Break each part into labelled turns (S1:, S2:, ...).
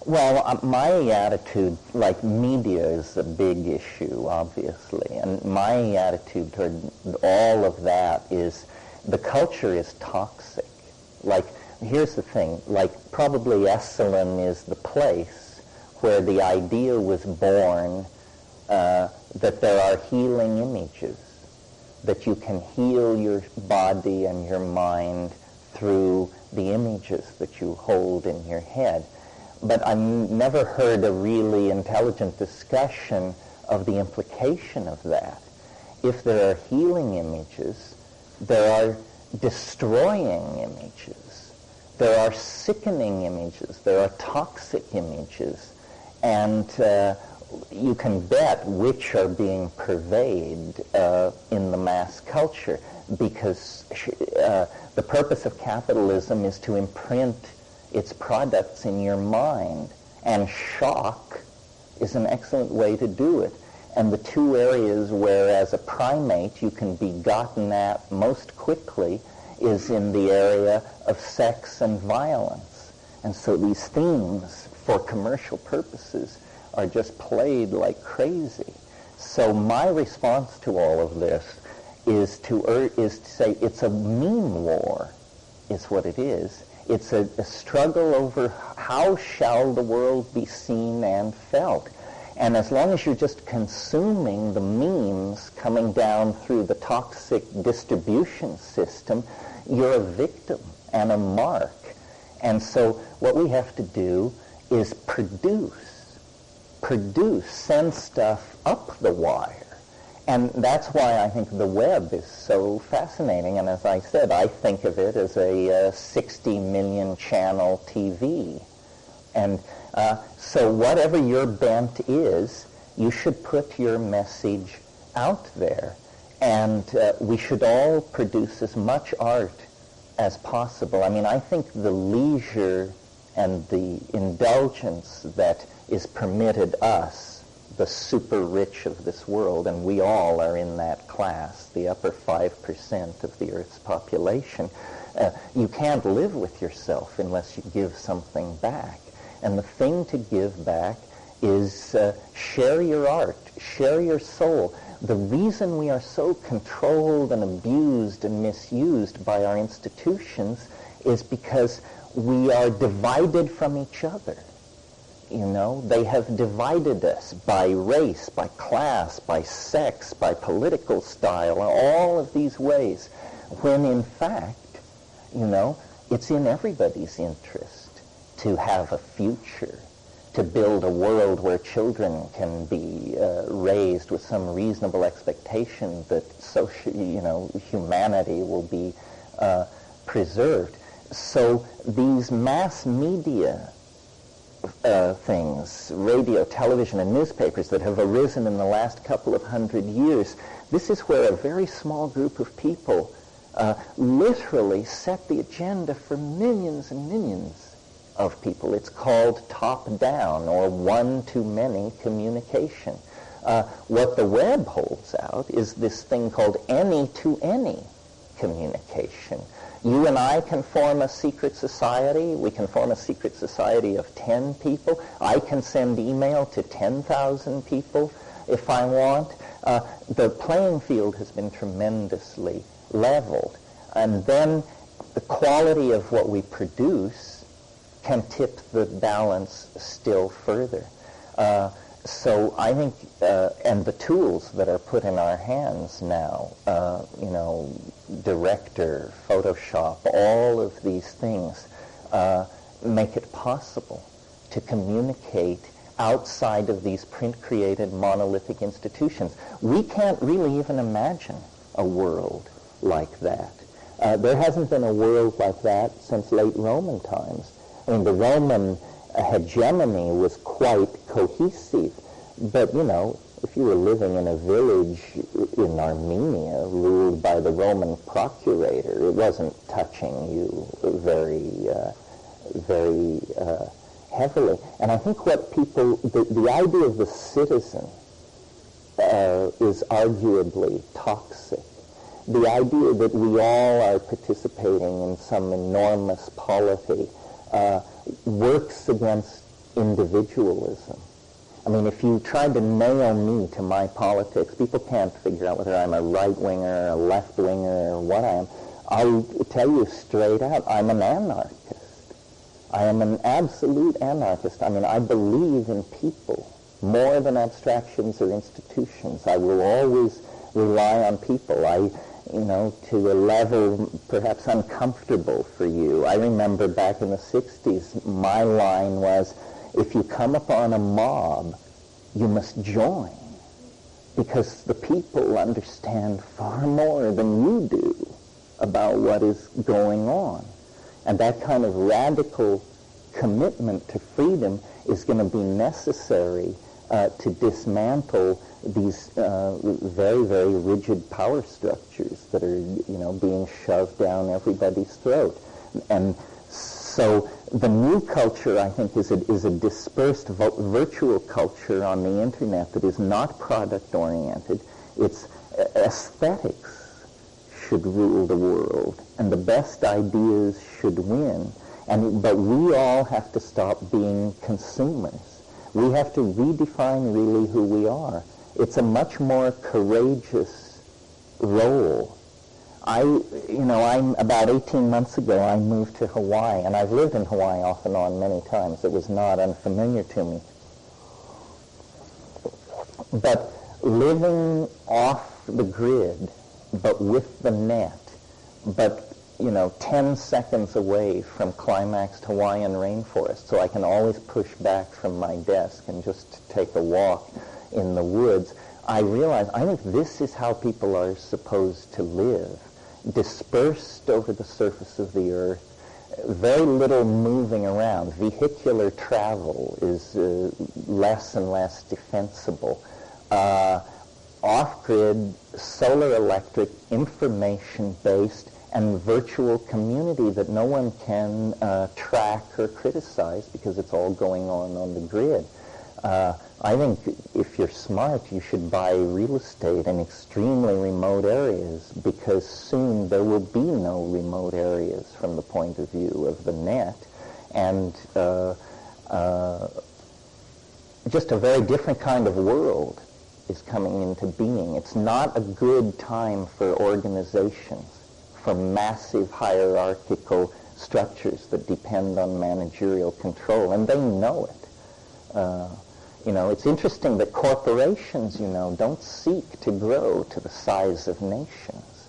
S1: Well, my attitude, like media is a big issue, obviously, and my attitude toward all of that is the culture is toxic. Like, here's the thing, like probably Esalen is the place where the idea was born that there are healing images, that you can heal your body and your mind through the images that you hold in your head. But I've never heard a really intelligent discussion of the implication of that. If there are healing images, there are destroying images, there are sickening images, there are toxic images, and you can bet which are being purveyed in the mass culture, because the purpose of capitalism is to imprint its products in your mind, and shock is an excellent way to do it. And the two areas where as a primate you can be gotten at most quickly is in the area of sex and violence. And so these themes for commercial purposes are just played like crazy. So my response to all of this is to say it's a meme war, is what it is. It's a struggle over how shall the world be seen and felt. And as long as you're just consuming the memes coming down through the toxic distribution system, you're a victim and a mark. And so what we have to do is send stuff up the wire. And that's why I think the web is so fascinating. And as I said, I think of it as a 60 million channel TV. And so whatever your bent is, you should put your message out there. And we should all produce as much art as possible. I mean, I think the leisure and the indulgence that is permitted us, the super rich of this world, and we all are in that class, the upper 5% of the Earth's population, you can't live with yourself unless you give something back. And the thing to give back is share your art, share your soul. The reason we are so controlled and abused and misused by our institutions is because we are divided from each other. You know, they have divided us by race, by class, by sex, by political style, all of these ways, when in fact, you know, it's in everybody's interest to have a future, to build a world where children can be raised with some reasonable expectation that social, you know, humanity will be preserved. So these mass media things, radio, television, and newspapers that have arisen in the last couple of 100 years, this is where a very small group of people literally set the agenda for millions and millions of people. It's called top-down or one-to-many communication. What the web holds out is this thing called any-to-any communication. You and I can form a secret society. We can form a secret society of 10 people. I can send email to 10,000 people if I want. The playing field has been tremendously leveled. And then the quality of what we produce can tip the balance still further. So I think, and the tools that are put in our hands now, you know, Director, Photoshop, all of these things make it possible to communicate outside of these print-created monolithic institutions. We can't really even imagine a world like that. There hasn't been a world like that since late Roman times. I mean, the Roman hegemony was quite cohesive, but, you know, if you were living in a village in Armenia ruled by the Roman procurator, it wasn't touching you very heavily. And I think what people, the idea of the citizen is arguably toxic. The idea that we all are participating in some enormous polity works against individualism. I mean, if you tried to nail me to my politics, people can't figure out whether I'm a right-winger, a left-winger, or what I am. I'll tell you straight out, I'm an anarchist. I am an absolute anarchist. I mean, I believe in people more than abstractions or institutions. I will always rely on people. To a level perhaps uncomfortable for you. I remember back in the 60s, my line was, if you come upon a mob, you must join, because the people understand far more than you do about what is going on. And that kind of radical commitment to freedom is going to be necessary to dismantle these very, very rigid power structures that are, being shoved down everybody's throat. And so the new culture, I think, is a dispersed virtual culture on the internet that is not product-oriented. It's aesthetics should rule the world, and the best ideas should win. But we all have to stop being consumers. We have to redefine really who we are. It's a much more courageous role. I'm about 18 months ago, I moved to Hawaii, and I've lived in Hawaii off and on many times. It was not unfamiliar to me. But living off the grid, but with the net, but 10 seconds away from climaxed Hawaiian rainforest, so I can always push back from my desk and just take a walk in the woods. I realize, I think this is how people are supposed to live, dispersed over the surface of the earth, very little moving around. Vehicular travel is less and less defensible. Off-grid, solar electric, information-based, and virtual community that no one can track or criticize because it's all going on the grid. I think if you're smart, you should buy real estate in extremely remote areas, because soon there will be no remote areas from the point of view of the net, and just a very different kind of world is coming into being. It's not a good time for organizations, for massive hierarchical structures that depend on managerial control, and they know it. It's interesting that corporations, don't seek to grow to the size of nations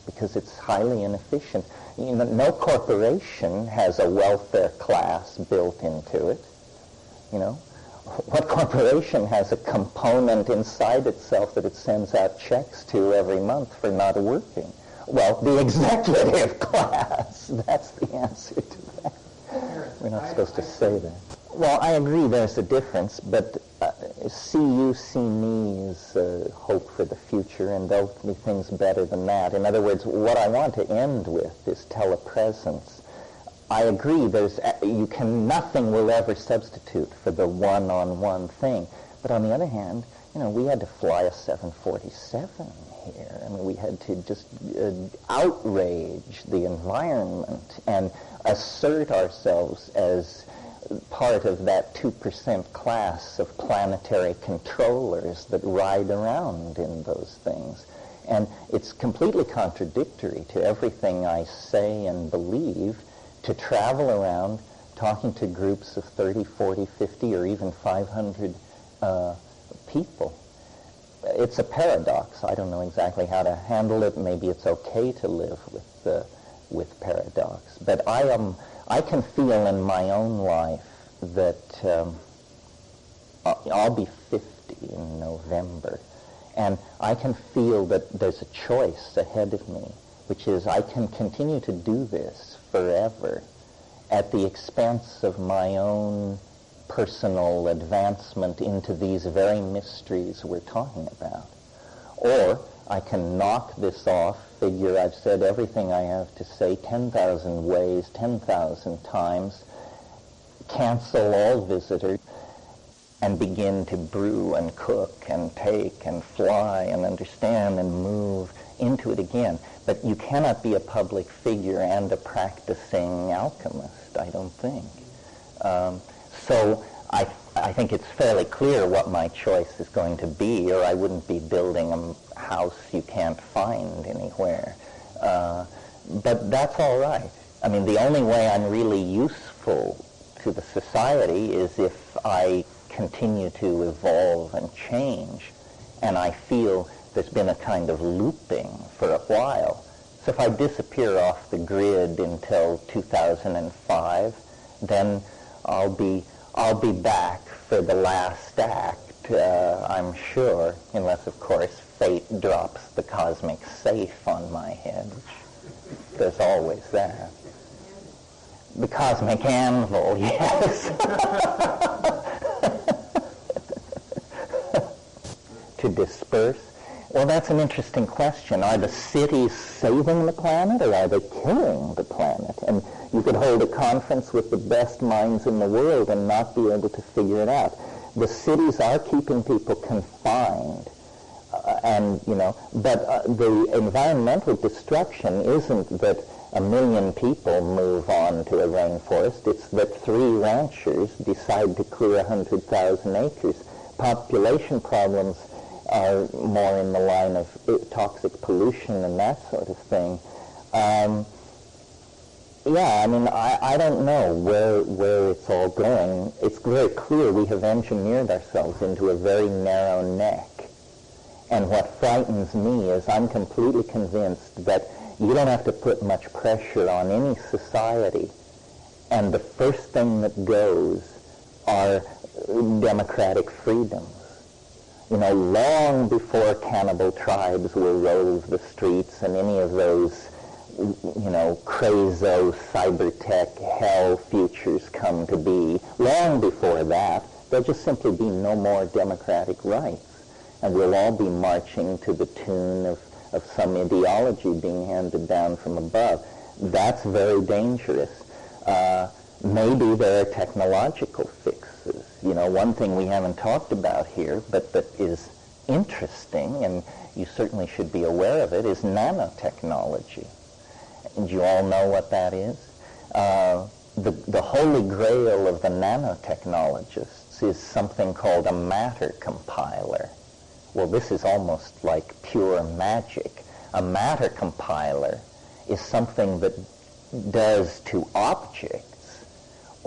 S1: because it's highly inefficient. No corporation has a welfare class built into it. What corporation has a component inside itself that it sends out checks to every month for not working? Well, the executive class. That's the answer to that. We're not supposed to say that. Well, I agree there's a difference, but see you, see me is hope for the future, and there'll be things better than that. In other words, what I want to end with is telepresence. I agree nothing will ever substitute for the one-on-one thing. But on the other hand, we had to fly a 747 here. I mean, we had to just outrage the environment and assert ourselves as part of that 2% class of planetary controllers that ride around in those things. And it's completely contradictory to everything I say and believe to travel around talking to groups of 30, 40, 50, or even 500 people. It's a paradox. I don't know exactly how to handle it. Maybe it's okay to live with paradox. But I can feel in my own life that I'll be 50 in November, and I can feel that there's a choice ahead of me, which is I can continue to do this forever at the expense of my own personal advancement into these very mysteries we're talking about. Or I can knock this off, figure I've said everything I have to say 10,000 ways, 10,000 times, cancel all visitors, and begin to brew and cook and take and fly and understand and move into it again. But you cannot be a public figure and a practicing alchemist, I don't think. So I think it's fairly clear what my choice is going to be, or I wouldn't be building a house you can't find anywhere. But that's all right. I mean, the only way I'm really useful to the society is if I continue to evolve and change, and I feel there's been a kind of looping for a while. So if I disappear off the grid until 2005, then I'll be back for the last act, I'm sure, unless, of course, fate drops the cosmic safe on my head. There's always that. The cosmic anvil, yes. To disperse. Well, that's an interesting question. Are the cities saving the planet, or are they killing the planet? And you could hold a conference with the best minds in the world and not be able to figure it out. The cities are keeping people confined, but the environmental destruction isn't that 1 million people move on to a rainforest. It's that 3 ranchers decide to clear 100,000 acres. Population problems are more in the line of toxic pollution and that sort of thing. I don't know where it's all going. It's very clear we have engineered ourselves into a very narrow neck. And what frightens me is I'm completely convinced that you don't have to put much pressure on any society, and the first thing that goes are democratic freedoms. Long before cannibal tribes will rove the streets and any of those, crazo, cyber-tech, hell futures come to be, long before that, there'll just simply be no more democratic rights. And we'll all be marching to the tune of some ideology being handed down from above. That's very dangerous. Maybe there are technological fixes. One thing we haven't talked about here, but that is interesting, and you certainly should be aware of it, is nanotechnology. And you all know what that is? The holy grail of the nanotechnologists is something called a matter compiler. Well, this is almost like pure magic. A matter compiler is something that does to objects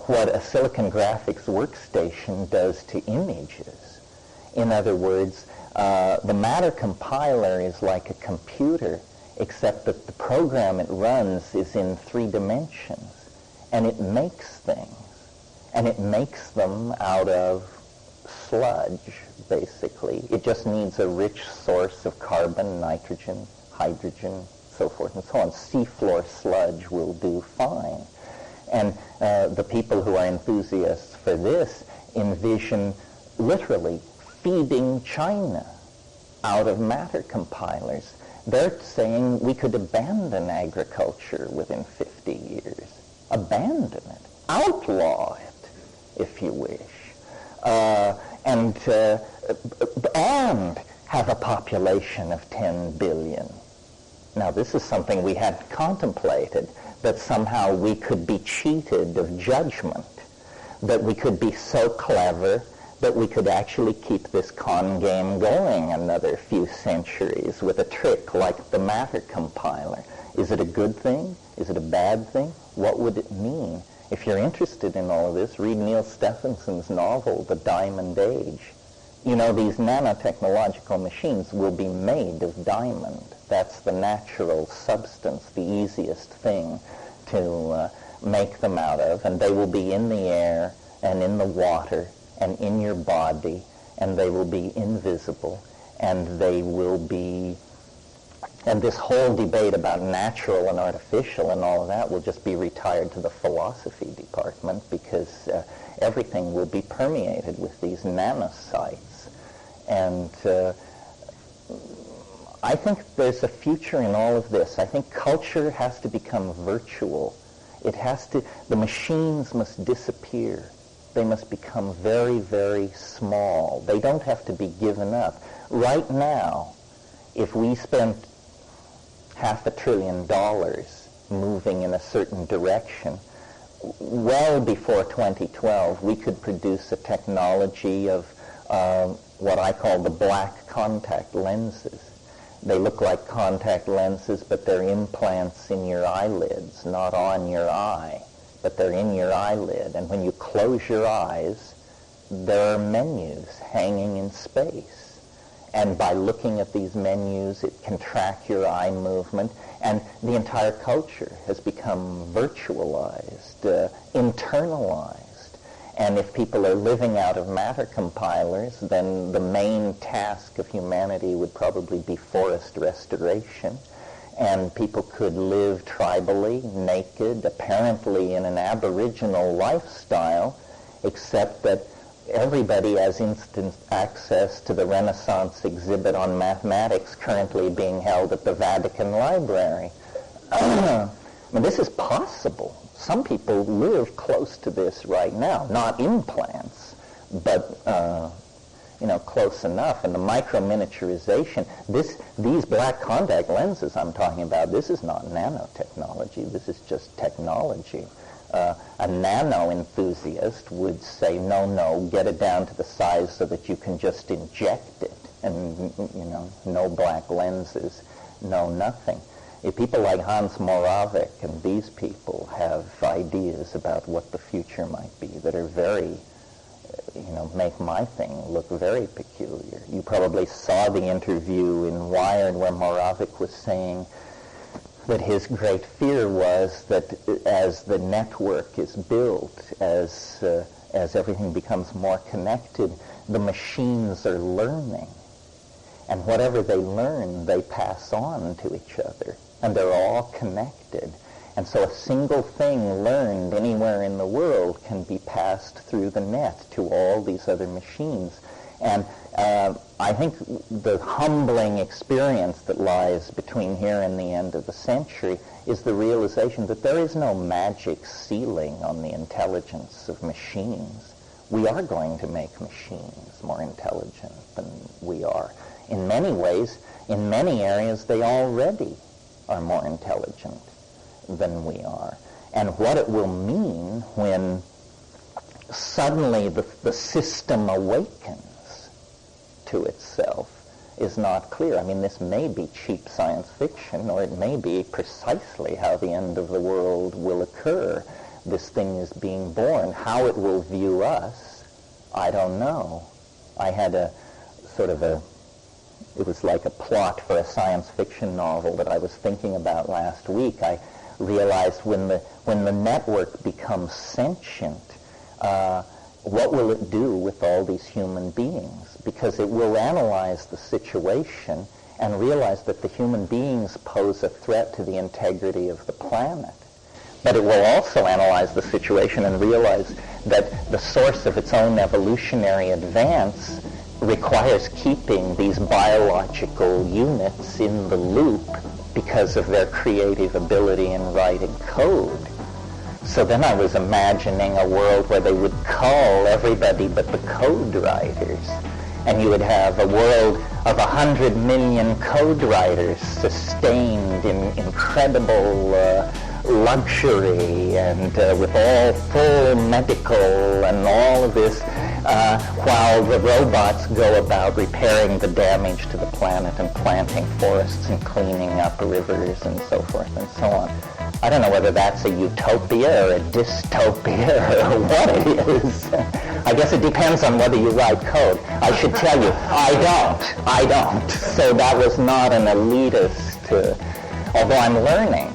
S1: what a Silicon Graphics workstation does to images. In other words, the matter compiler is like a computer, except that the program it runs is in 3 dimensions, and it makes things, and it makes them out of sludge, basically. It just needs a rich source of carbon, nitrogen, hydrogen, so forth and so on. Seafloor sludge will do fine. And the people who are enthusiasts for this envision literally feeding China out of matter compilers. They're saying we could abandon agriculture within 50 years. Abandon it. Outlaw it, if you wish. And have a population of 10 billion. Now, this is something we hadn't contemplated, that somehow we could be cheated of judgment, that we could be so clever that we could actually keep this con game going another few centuries with a trick like the matter compiler. Is it a good thing? Is it a bad thing? What would it mean? If you're interested in all of this, read Neil Stephenson's novel, The Diamond Age. These nanotechnological machines will be made of diamond. That's the natural substance, the easiest thing to make them out of. And they will be in the air and in the water and in your body, and they will be invisible, and they will be... And this whole debate about natural and artificial and all of that will just be retired to the philosophy department, because everything will be permeated with these nanocytes. And I think there's a future in all of this. I think culture has to become virtual. The machines must disappear. They must become very, very small. They don't have to be given up. Right now, if we spent $500 billion moving in a certain direction, well before 2012, we could produce a technology of what I call the black contact lenses. They look like contact lenses, but they're implants in your eyelids, not on your eye, but they're in your eyelid. And when you close your eyes, there are menus hanging in space. And by looking at these menus, it can track your eye movement. And the entire culture has become virtualized, internalized. And if people are living out of matter compilers, then the main task of humanity would probably be forest restoration. And people could live tribally, naked, apparently in an aboriginal lifestyle, except that everybody has instant access to the Renaissance exhibit on mathematics currently being held at the Vatican Library. I mean, this is possible. Some people live close to this right now, not implants, but close enough. And the micro-miniaturization, these black contact lenses I'm talking about, this is not nanotechnology. This is just technology. A nano enthusiast would say, no, get it down to the size so that you can just inject it, and no black lenses, no nothing. People like Hans Moravec and these people have ideas about what the future might be that are very, make my thing look very peculiar. You probably saw the interview in Wired where Moravec was saying that his great fear was that as the network is built, as everything becomes more connected, the machines are learning. And whatever they learn, they pass on to each other. And they're all connected. And so a single thing learned anywhere in the world can be passed through the net to all these other machines. And I think the humbling experience that lies between here and the end of the century is the realization that there is no magic ceiling on the intelligence of machines. We are going to make machines more intelligent than we are. In many ways, in many areas, they already are more intelligent than we are. And what it will mean when suddenly the system awakens to itself is not clear. I mean, this may be cheap science fiction, or it may be precisely how the end of the world will occur. This thing is being born. How it will view us, I don't know. I had it was like a plot for a science fiction novel that I was thinking about last week. I realized when the network becomes sentient, what will it do with all these human beings? Because it will analyze the situation and realize that the human beings pose a threat to the integrity of the planet. But it will also analyze the situation and realize that the source of its own evolutionary advance requires keeping these biological units in the loop because of their creative ability in writing code. So then I was imagining a world where they would cull everybody but the code writers. And you would have a world of 100 million code writers sustained in incredible luxury and with all full medical and all of this, while the robots go about repairing the damage to the planet and planting forests and cleaning up rivers and so forth and so on. I don't know whether that's a utopia or a dystopia or what it is. I guess it depends on whether you write code. I should tell you, I don't. So that was not an elitist, although I'm learning.